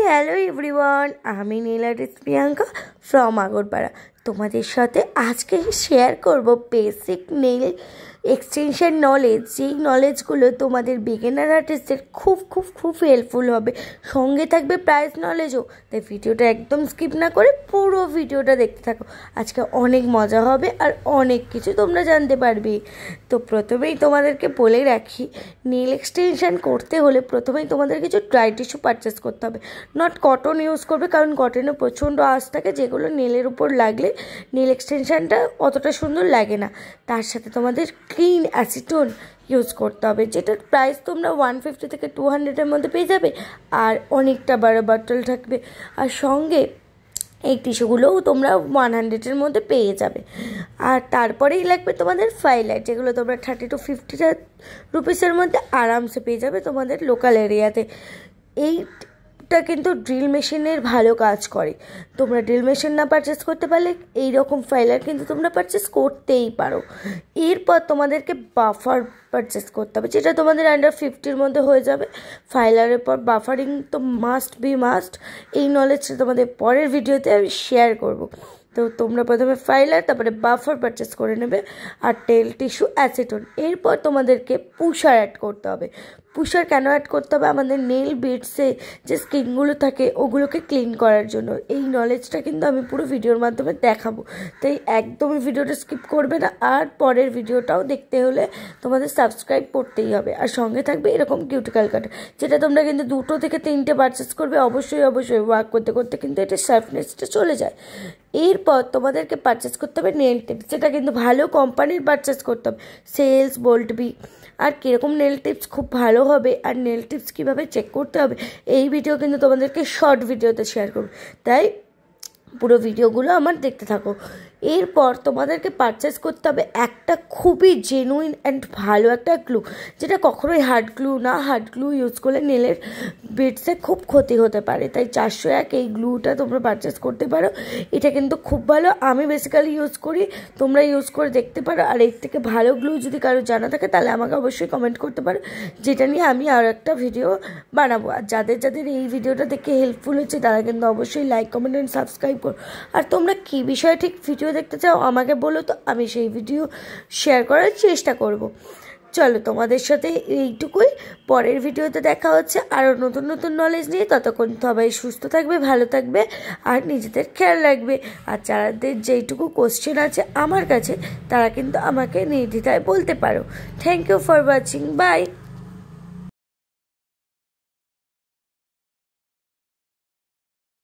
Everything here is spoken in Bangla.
হ্যালো এভরিওয়ান, আমি নীল আর্টিস্ট প্রিয়াঙ্কা ফ্রম আগরপাড়া। তোমাদের সাথে আজকে শেয়ার করব বেসিক নেল এক্সটেনশন নলেজ, যেই নলেজগুলো তোমাদের বিগিনার আর্টিস্টদের খুব হেল্পফুল হবে। সঙ্গে থাকবে প্রাইস নলেজও। তাই ভিডিওটা একদম স্কিপ না করে পুরো ভিডিওটা দেখতে থাকো। আজকে অনেক মজা হবে আর অনেক কিছু তোমরা জানতে পারবে। তো প্রথমেই তোমাদেরকে বলে রাখি, নেল এক্সটেনশন করতে হলে প্রথমেই তোমাদের কিছু ড্রাই টিস্যু পারচেস করতে হবে। নট কটন ইউজ করবে, কারণ কটনে প্রচণ্ড আঁশ থাকে, যেগুলো নেলের উপর লাগলে নেল এক্সটেনশনটা অতটা সুন্দর লাগে না। তার সাথে তোমাদের ক্লিন অ্যাসিটোন ইউজ করতে হবে, যেটার প্রাইস তোমরা 150 থেকে 200-এর মধ্যে পেয়ে যাবে। আর অনেকটা বড় বটল থাকবে, আর সঙ্গে এই টিস্যুগুলোও তোমরা 100-এর মধ্যে পেয়ে যাবে। আর তারপরেই লাগবে তোমাদের ফাইলার, যেগুলো তোমরা 30 to 50 রুপিসের মধ্যে আরামসে পেয়ে যাবে তোমাদের লোকাল এরিয়াতে। এইটা কিন্তু ড্রিল মেশিনের ভালো কাজ করে। তোমরা ড্রিল মেশিন না পারচেস করতে পারলে এই রকম ফাইলার কিন্তু তোমরা পারচেস করতেই পারো। এরপর তোমাদেরকে বাফার পারচেস করতে হবে, যেটা তোমাদের আন্ডার 50-র মধ্যে হয়ে যাবে। ফাইলারের পর বাফারিং তো মাস্ট। এই নলেজটা তোমাদের পরের ভিডিওতে আমি শেয়ার করব। তো তোমরা প্রথমে ফাইলার, তারপরে বাফার পারচেস করে নেবে, আর টেল টিস্যু অ্যাসিটোন। এরপর তোমাদেরকে পুষার অ্যাড করতে হবে। পুষার কেন অ্যাড করতে হবে? আমাদের নেল বিডসে যে স্কিনগুলো থাকে ওগুলোকে ক্লিন করার জন্য। এই নলেজটা কিন্তু আমি পুরো ভিডিওর মাধ্যমে দেখাবো, তাই একদমই ভিডিওটা স্কিপ করবে না। আর পরের ভিডিওটাও দেখতে হলে তোমাদের সাবস্ক্রাইব করতেই হবে। আর সঙ্গে থাকবে এরকম কিউটিক্যাল কাটার, যেটা তোমরা কিন্তু 2 থেকে 3টে পারচেস করবে। অবশ্যই ওয়ার্ক করতে করতে কিন্তু এটা শার্পনেসটা চলে যায়। এরপর তোমাদেরকে পারচেস করতে হবে নেল টিপস, যেটা কিন্তু ভালো কোম্পানির পারচেস করতে হবে। সেলস, বোল্টবি। আর কীরকম নেল টিপস খুব ভালো হবে আর নেল টিপস কীভাবে চেক করতে হবে, এই ভিডিও কিন্তু তোমাদেরকে শর্ট ভিডিওতে শেয়ার করব, তাই পুরো ভিডিওগুলো আমার দেখতে থাকো। এরপর তোমাদেরকে পারচেস করতে হবে একটা খুবই জেনুইন অ্যান্ড ভালো একটা গ্লু, যেটা কখনোই হার্ড গ্লু না। হার্ড গ্লু ইউজ করলে নেলের বিডসে খুব ক্ষতি হতে পারে, তাই 401 এই গ্লুটা তোমরা পারচেস করতে পারো। এটা কিন্তু খুব ভালো, আমি বেসিক্যালি ইউজ করি, তোমরা ইউজ করে দেখতে পারো। আর এর থেকে ভালো গ্লু যদি কারো জানা থাকে তাহলে আমাকে অবশ্যই কমেন্ট করতে পারো, যেটা নিয়ে আমি আর একটা ভিডিও বানাবো। আর যাদের এই ভিডিওটা দেখে হেল্পফুল হচ্ছে তারা কিন্তু অবশ্যই লাইক, কমেন্ট অ্যান্ড সাবস্ক্রাইব করো। আর তোমরা কী বিষয়ে ঠিক ভিডিও দেখতে চাও আমাকে বলো, তো আমি সেই ভিডিও শেয়ার করার চেষ্টা করব। চলো, তোমাদের সাথে এইটুকুই। পরের ভিডিওতে দেখা হচ্ছে আরও নতুন নলেজ নিয়ে। ততক্ষণ সবাই সুস্থ থাকবে, ভালো থাকবে আর নিজেদের খেয়াল রাখবে। আর যাদের যেইটুকু কোশ্চেন আছে আমার কাছে, তারা কিন্তু আমাকে নির্দ্বিধায় বলতে পারো। Thank you for watching, by.